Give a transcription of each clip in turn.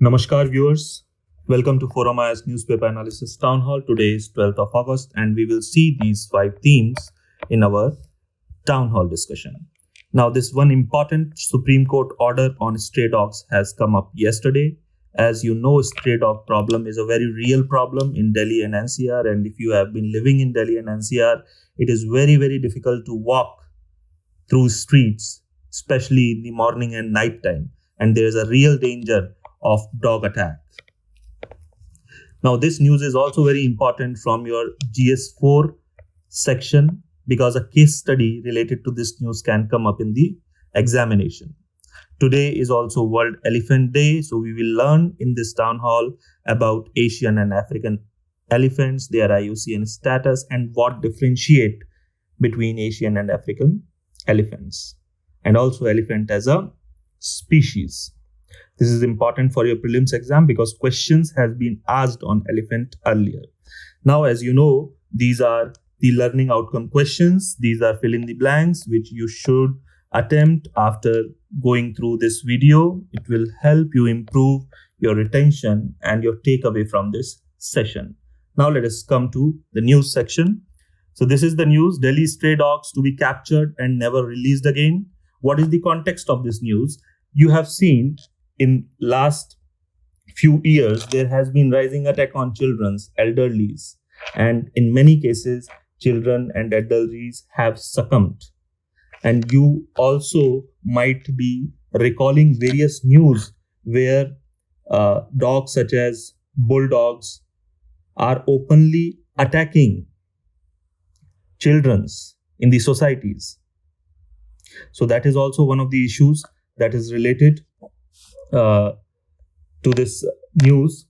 Namaskar viewers, welcome to Forum IAS Newspaper Analysis Town Hall. Today is 12th of August and we will see these 5 themes in our Town Hall discussion. Now this one important Supreme Court order on stray dogs has come up yesterday. As you know, stray dog problem is a very real problem in Delhi and NCR, and if you have been living in Delhi and NCR, it is very difficult to walk through streets, especially in the morning and night time, and there is a real danger of dog attack. Now this news is also very important from your GS4 section because a case study related to this news can come up in the examination. Today is also World Elephant Day, so we will learn in this town hall about Asian and African elephants, their IUCN status, and what differentiate between Asian and African elephants, and also elephant as a species. This is important for your prelims exam because questions has been asked on elephant earlier. Now, as you know, these are the learning outcome questions. These are fill in the blanks, which you should attempt after going through this video. It will help you improve your retention and your takeaway from this session. Now let us come to the news section. So this is the news: Delhi stray dogs to be captured and never released again. What is the context of this news? You have seen in last few years, there has been rising attack on children's, elderlies, and in many cases, children and elderlies have succumbed. And you also might be recalling various news where dogs such as bulldogs are openly attacking children's in the societies. So that is also one of the issues that is related to this news.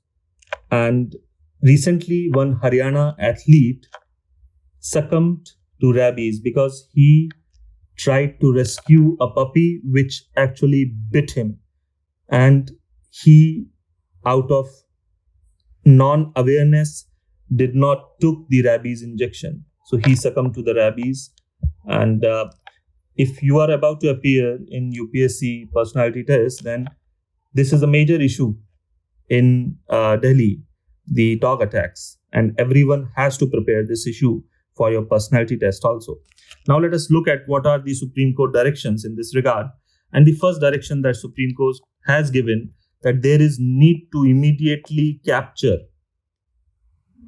And recently one Haryana athlete succumbed to rabies because he tried to rescue a puppy which actually bit him, and he, out of non-awareness, did not took the rabies injection, so he succumbed to the rabies. And if you are about to appear in UPSC personality test, then this is a major issue in Delhi, the dog attacks, and everyone has to prepare this issue for your personality test also. Now let us look at what are the Supreme Court directions in this regard. And the first direction that Supreme Court has given, that there is need to immediately capture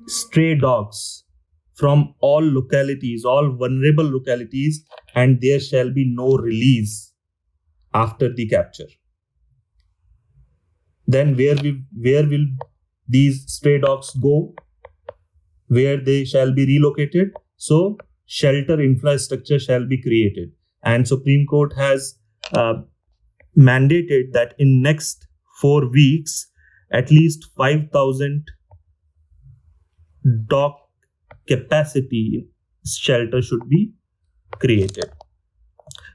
stray dogs from all localities, all vulnerable localities, and there shall be no release after the capture. Then where will these stray dogs go? Where they shall be relocated? So shelter infrastructure shall be created. And Supreme Court has mandated that in next 4 weeks, at least 5,000 dog capacity shelter should be created.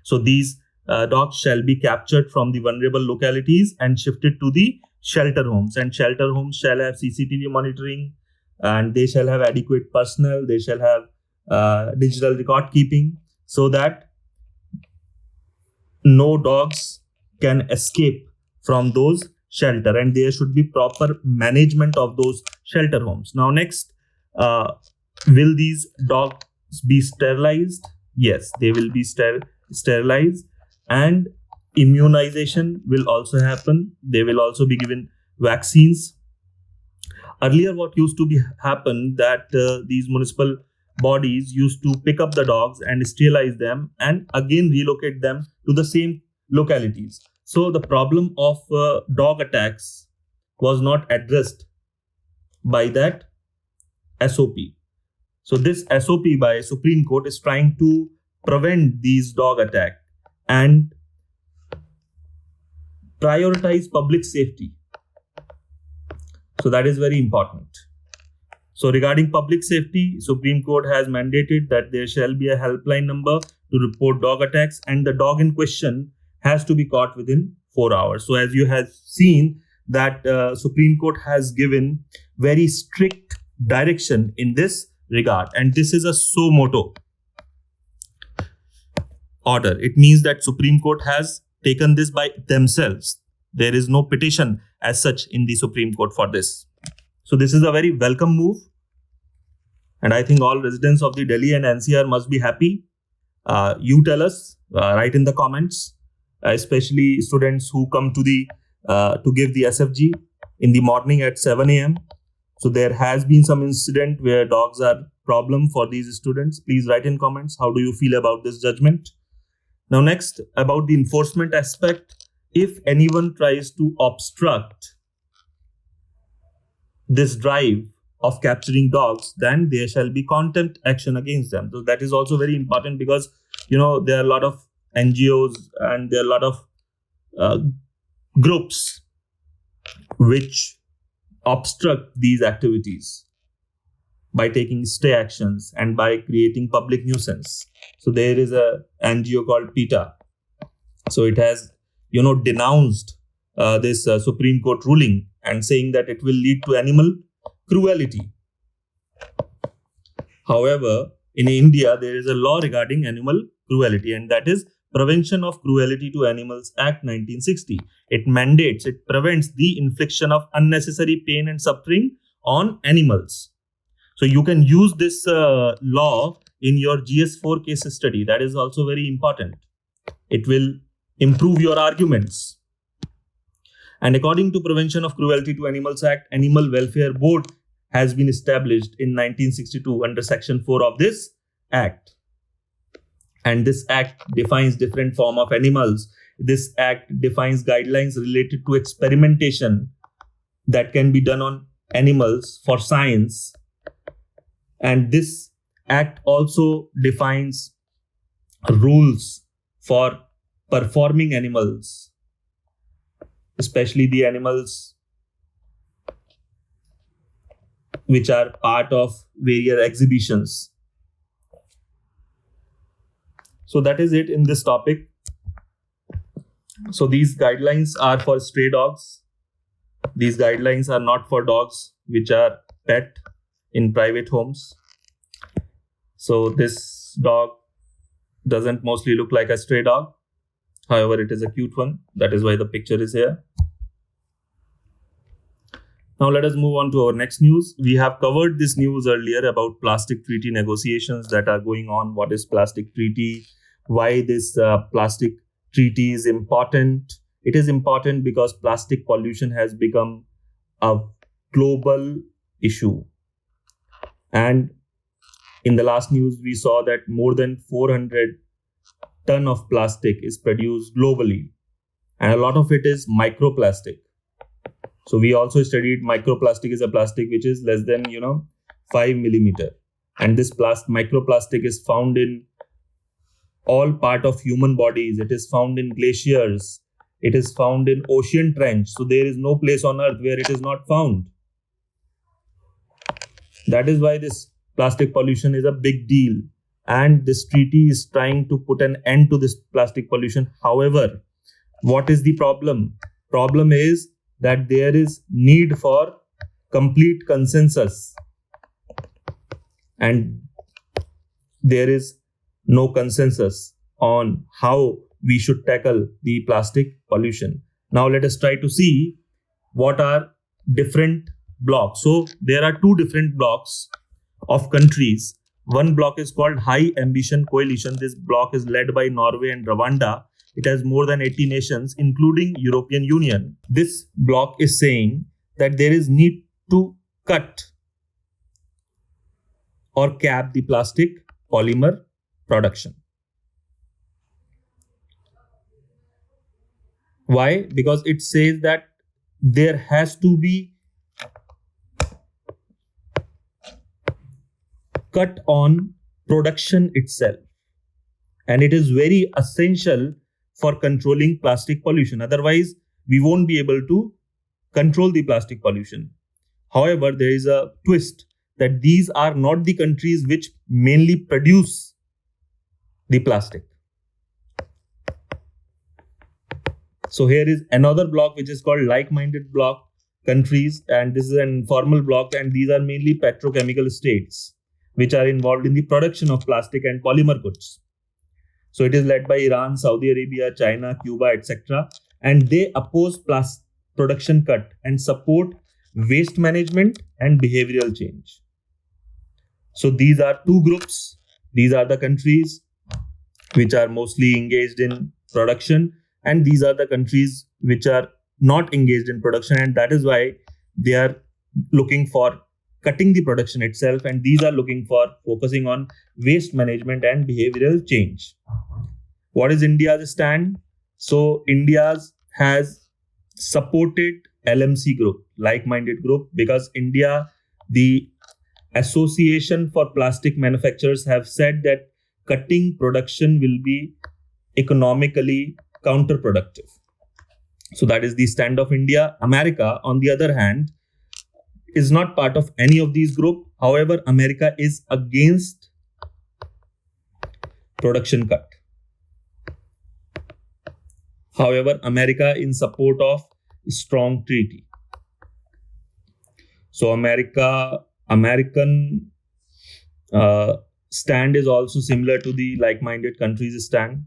So these dogs shall be captured from the vulnerable localities and shifted to the shelter homes. And shelter homes shall have CCTV monitoring, and they shall have adequate personnel. They shall have digital record keeping, so that no dogs can escape from those shelter, and there should be proper management of those shelter homes. Now next, will these dogs be sterilized? Yes, they will be sterilized, and immunization will also happen. They will also be given vaccines. Earlier, what used to be happen that these municipal bodies used to pick up the dogs and sterilize them and again relocate them to the same localities. So the problem of dog attacks was not addressed by that SOP. So this SOP by Supreme Court is trying to prevent these dog attacks and prioritize public safety. So that is very important. So regarding public safety, Supreme Court has mandated that there shall be a helpline number to report dog attacks, and the dog in question has to be caught within 4 hours. So as you have seen that Supreme Court has given very strict direction in this regard, and this is a suo motu. order. It means that Supreme Court has taken this by themselves. There is no petition as such in the Supreme Court for this. So this is a very welcome move. And I think all residents of the Delhi and NCR must be happy. You tell us, write in the comments, especially students who come to to give the SFG in the morning at 7 a.m. So there has been some incident where dogs are problem for these students. Please write in comments. How do you feel about this judgment? Now next, about the enforcement aspect. If anyone tries to obstruct this drive of capturing dogs, then there shall be contempt action against them. So that is also very important because, there are a lot of NGOs and there are a lot of groups which obstruct these activities by taking stay actions and by creating public nuisance. So there is a NGO called PETA. So it has, denounced this Supreme Court ruling and saying that it will lead to animal cruelty. However, in India, there is a law regarding animal cruelty, and that is Prevention of Cruelty to Animals Act 1960. It prevents the infliction of unnecessary pain and suffering on animals. So you can use this law in your GS4 case study. That is also very important. It will improve your arguments. And according to Prevention of Cruelty to Animals Act, Animal Welfare Board has been established in 1962 under Section 4 of this Act. And this Act defines different form of animals. This Act defines guidelines related to experimentation that can be done on animals for science. And this Act also defines rules for performing animals, especially the animals which are part of various exhibitions. So that is it in this topic. So these guidelines are for stray dogs. These guidelines are not for dogs which are pet in private homes. So this dog doesn't mostly look like a stray dog. However, it is a cute one. That is why the picture is here. Now let us move on to our next news. We have covered this news earlier about plastic treaty negotiations that are going on. What is plastic treaty? Why this plastic treaty is important? It is important because plastic pollution has become a global issue. And in the last news, we saw that more than 400 tons of plastic is produced globally. And a lot of it is microplastic. So we also studied microplastic is a plastic which is less than 5 millimeter, and this microplastic is found in all part of human bodies. It is found in glaciers. It is found in ocean trench. So there is no place on earth where it is not found. That is why this plastic pollution is a big deal, and this treaty is trying to put an end to this plastic pollution. However, what is the problem? Problem is that there is need for complete consensus, and there is no consensus on how we should tackle the plastic pollution. Now let us try to see what are different blocks. So there are two different blocks of countries. One block is called High Ambition Coalition. This block is led by Norway and Rwanda. It has more than 80 nations, including European Union. This block is saying that there is need to cut or cap the plastic polymer production. Why? Because it says that there has to be cut on production itself, and it is very essential for controlling plastic pollution. Otherwise, we won't be able to control the plastic pollution. However, there is a twist that these are not the countries which mainly produce the plastic. So here is another block which is called like-minded block countries, and this is an informal block, and these are mainly petrochemical states which are involved in the production of plastic and polymer goods. So it is led by Iran, Saudi Arabia, China, Cuba, etc. And they oppose production cut and support waste management and behavioral change. So these are two groups. These are the countries which are mostly engaged in production, and these are the countries which are not engaged in production, and that is why they are looking for cutting the production itself, and these are looking for focusing on waste management and behavioral change. What is India's stand? So India has supported LMC group, like-minded group, because India, the Association for Plastic Manufacturers, have said that cutting production will be economically counterproductive. So that is the stand of India. America, on the other hand, is not part of any of these groups. However, America is against production cut. However, America in support of strong treaty. So American stand is also similar to the like-minded countries' stand.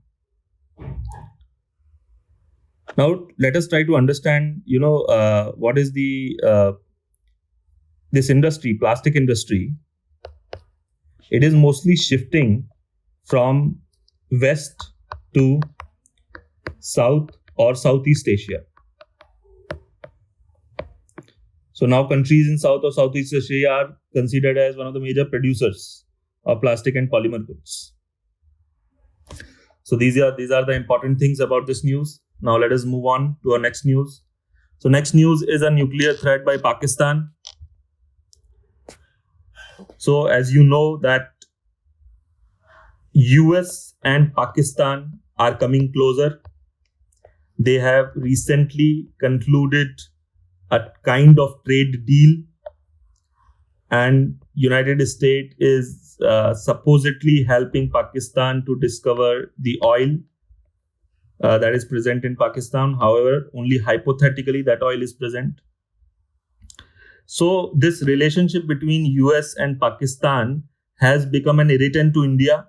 Now, let us try to understand, what is the this industry, plastic industry. It is mostly shifting from West to South or Southeast Asia. So now countries in South or Southeast Asia are considered as one of the major producers of plastic and polymer goods. So these are the important things about this news. Now let us move on to our next news. So next news is a nuclear threat by Pakistan. So as you know that US and Pakistan are coming closer. They have recently concluded a kind of trade deal, and United States is supposedly helping Pakistan to discover the oil that is present in Pakistan. However, only hypothetically that oil is present. So this relationship between US and Pakistan has become an irritant to India.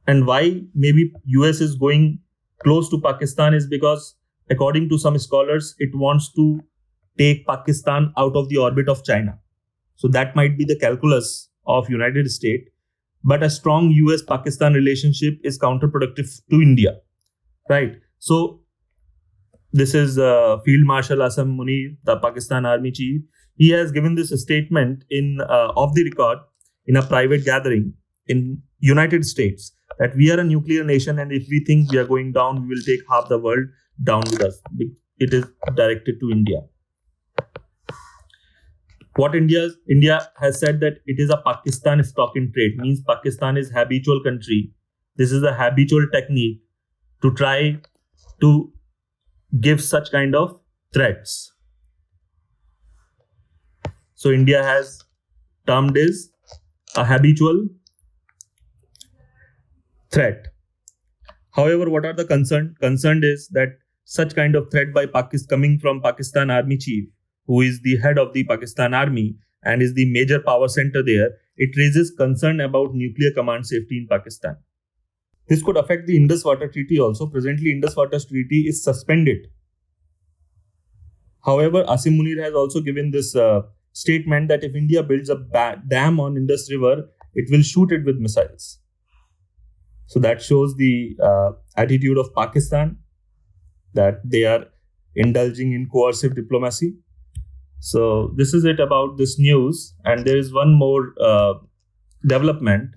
And why maybe US is going close to Pakistan is because, according to some scholars, it wants to take Pakistan out of the orbit of China. So that might be the calculus of United States. But a strong US-Pakistan relationship is counterproductive to India, right? So this is Field Marshal Asim Munir, the Pakistan Army Chief. He has given this statement in off the record in a private gathering in United States that we are a nuclear nation, and if we think we are going down, we will take half the world down with us. It is directed to India. What India has said that it is a Pakistan stock in trade, means Pakistan is habitual country. This is a habitual technique to try to give such kind of threats. So India has termed as a habitual threat. However, what are the concern? Concerned is that such kind of threat by coming from Pakistan Army Chief, who is the head of the Pakistan Army and is the major power center there, it raises concern about nuclear command safety in Pakistan. This could affect the Indus Water Treaty also. Presently, Indus Water Treaty is suspended. However, Asim Munir has also given this statement that if India builds a dam on Indus River, it will shoot it with missiles. So that shows the attitude of Pakistan, that they are indulging in coercive diplomacy. So this is it about this news. And there is one more development,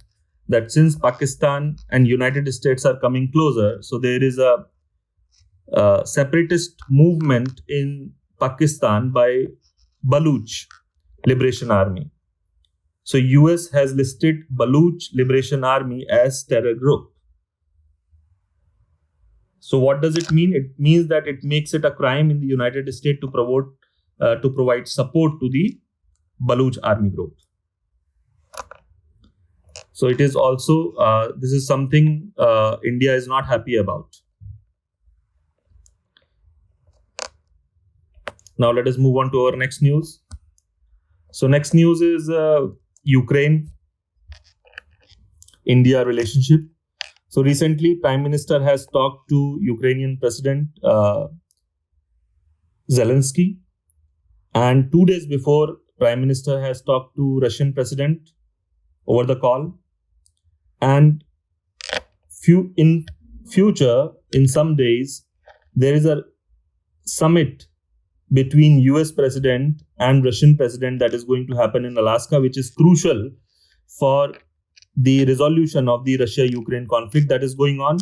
that since Pakistan and United States are coming closer, so there is a separatist movement in Pakistan by Baluch Liberation Army. So US has listed Baluch Liberation Army as terror group. So what does it mean? It means that it makes it a crime in the United States to provide support to the Baluch army group. So it is also, this is something India is not happy about. Now let us move on to our next news. So next news is Ukraine-India relationship. So recently, Prime Minister has talked to Ukrainian President Zelensky, and 2 days before, Prime Minister has talked to Russian President over the call. And in future, in some days, there is a summit between US President and Russian President that is going to happen in Alaska, which is crucial for the resolution of the Russia-Ukraine conflict that is going on.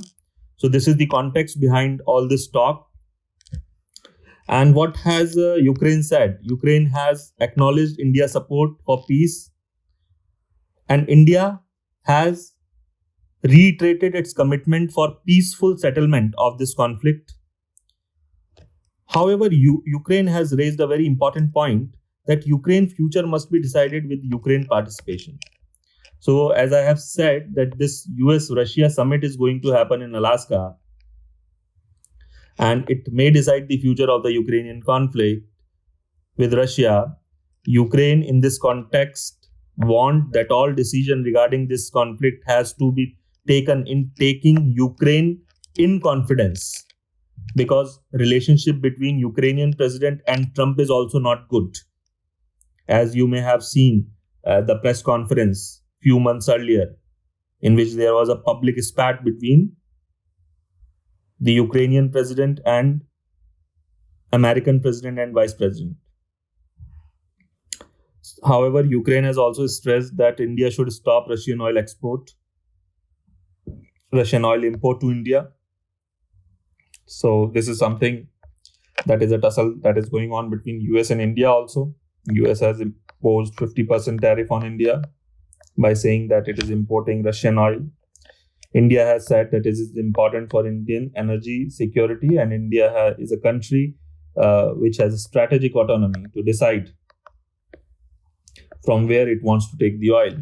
So this is the context behind all this talk. And what has Ukraine said? Ukraine has acknowledged India's support for peace, and India has reiterated its commitment for peaceful settlement of this conflict. However, Ukraine has raised a very important point that Ukraine's future must be decided with Ukraine participation. So as I have said that this US-Russia summit is going to happen in Alaska, and it may decide the future of the Ukrainian conflict with Russia. Ukraine in this context want that all decision regarding this conflict has to be taken in taking Ukraine in confidence, because relationship between Ukrainian president and Trump is also not good. As you may have seen the press conference few months earlier, in which there was a public spat between the Ukrainian president and American president and vice president. However, Ukraine has also stressed that India should stop Russian oil import to India. So this is something that is a tussle that is going on between US and India also. US has imposed 50% tariff on India by saying that it is importing Russian oil. India has said that it is important for Indian energy security, and India is a country which has strategic autonomy to decide from where it wants to take the oil.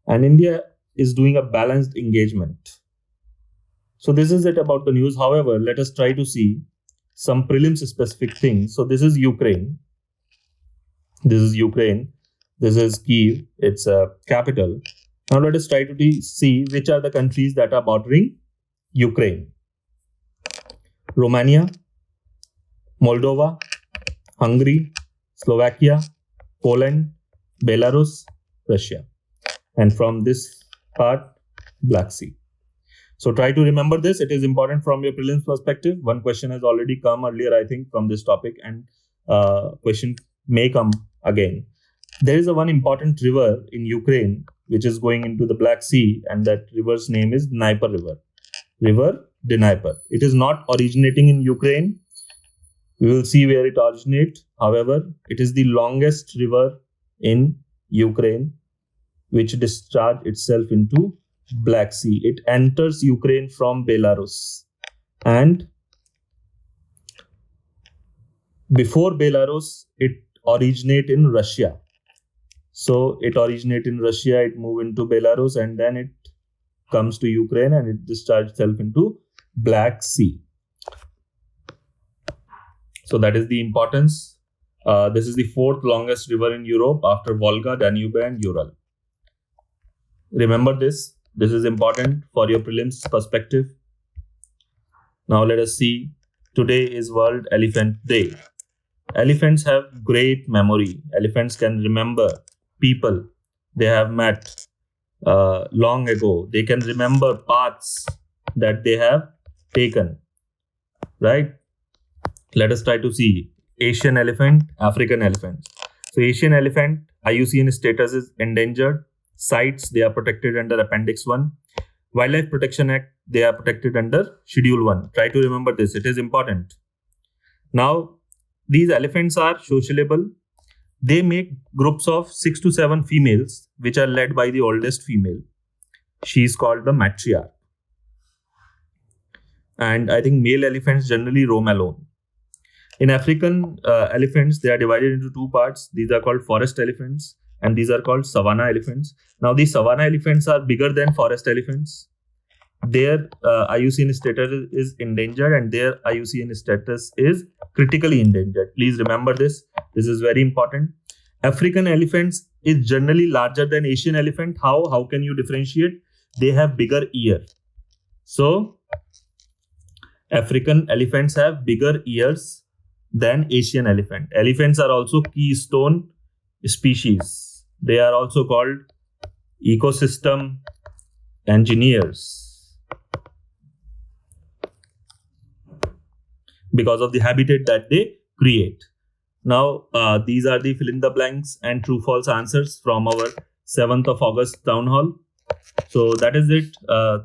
And India is doing a balanced engagement. So this is it about the news. However, let us try to see some prelims specific things. So this is Ukraine. This is Kyiv, its capital. Now let us try to see which are the countries that are bordering Ukraine. Romania, Moldova, Hungary, Slovakia, Poland, Belarus, Russia. And from this part, Black Sea. So try to remember this. It is important from your prelims perspective. One question has already come earlier, I think, from this topic, and question may come again. There is one important river in Ukraine which is going into the Black Sea, and that river's name is Dnieper River. River Dnieper. It is not originating in Ukraine. We will see where it originates. However, it is the longest river in Ukraine which discharges itself into Black Sea. It enters Ukraine from Belarus, and before Belarus, it originates in Russia. So it originates in Russia, it moves into Belarus, and then it comes to Ukraine and it discharges itself into Black Sea. So that is the importance. This is the fourth longest river in Europe after Volga, Danube, and Ural. Remember this. This is important for your prelims perspective. Now let us see. Today is World Elephant Day. Elephants have great memory. Elephants can remember people they have met long ago. They can remember paths that they have taken. Right? Let us try to see. Asian elephant, African elephant. So Asian elephant, IUCN status is endangered. Sites, they are protected under Appendix 1. Wildlife Protection Act, they are protected under Schedule 1. Try to remember this. It is important. Now, these elephants are sociable. They make groups of 6 to 7 females, which are led by the oldest female. She is called the matriarch. And I think male elephants generally roam alone. In African elephants, they are divided into two parts. These are called forest elephants, and these are called savanna elephants. Now, these savanna elephants are bigger than forest elephants. Their IUCN status is endangered, and their IUCN status is critically endangered. Please remember this. This is very important. African elephants is generally larger than Asian elephant. How can you differentiate? They have bigger ear. So African elephants have bigger ears than Asian elephant. Elephants are also keystone species. They are also called ecosystem engineers because of the habitat that they create. Now, these are the fill in the blanks and true false answers from our 7th of August town hall. So that is it.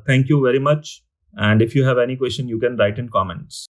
Thank you very much. And if you have any question, you can write in comments.